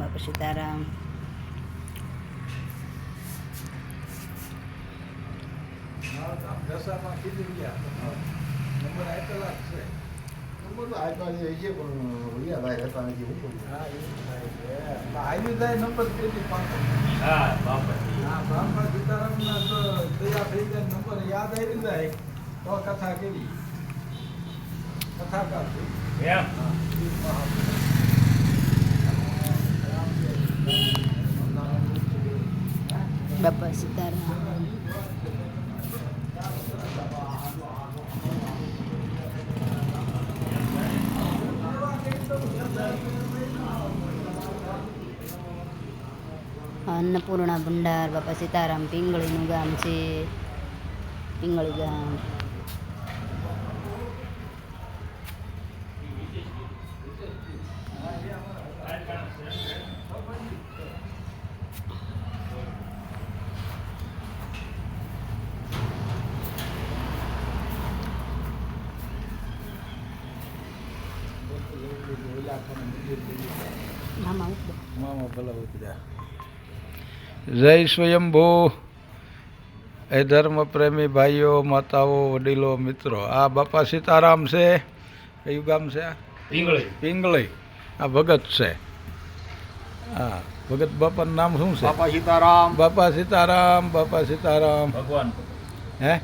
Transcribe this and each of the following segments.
બાપા સીતારામ. કથા કેવી કથાકાર બાપા સીતારામ. અન્નપૂર્ણા ભંડાર બાપા સીતારામ. પિંગળીનું ગામ છે, પિંગળી ગામ. જય સ્વયંભૂ. એ ધર્મ પ્રેમી ભાઈઓ, માતાઓ, વડીલો, મિત્રો, આ બાપા સીતારામ છે. કયું ગામ છે? પિંગળી. આ ભગત છે. હા, ભગત બાપાનું નામ શું છે? બાપા સીતારામ. બાપા સીતારામ. બાપા સીતારામ. હે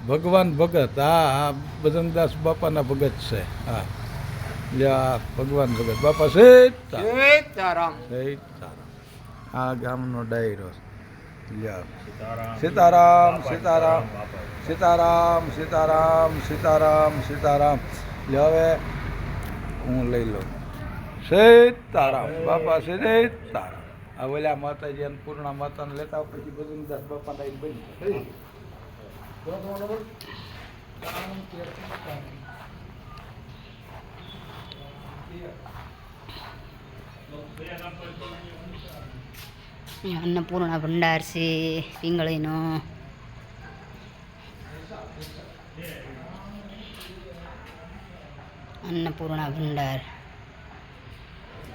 ભગવાન ભગત. હા હા, બજરંગદાસ બાપાના ભગત છે. હા, ભગવાન ભગત બાપા સીતારામ. સીતારામ. આ ગામનો ડાયરો. સીતારામ સીતારામ સીતારામ સીતારામ સીતારામ સીતારામ. હવે હું લઈ લઉં. સીતારામ બાપા સીતારામ. આ ઓલા માતાજી અન્નપૂર્ણા માતાને લેતા પછી બજરંગદાસ બાપાના એક બની. અન્નપૂર્ણા ભંડાર છે પિંગળીનો. અન્નપૂર્ણા ભંડાર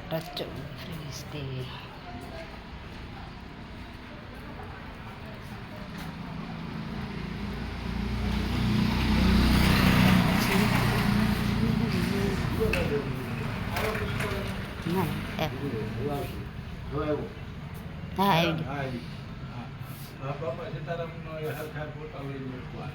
ટ્રસ્ટ દેવી. હા આવી બાપા સીતારામનો હરખા ફોટા લઈ મૂકવા.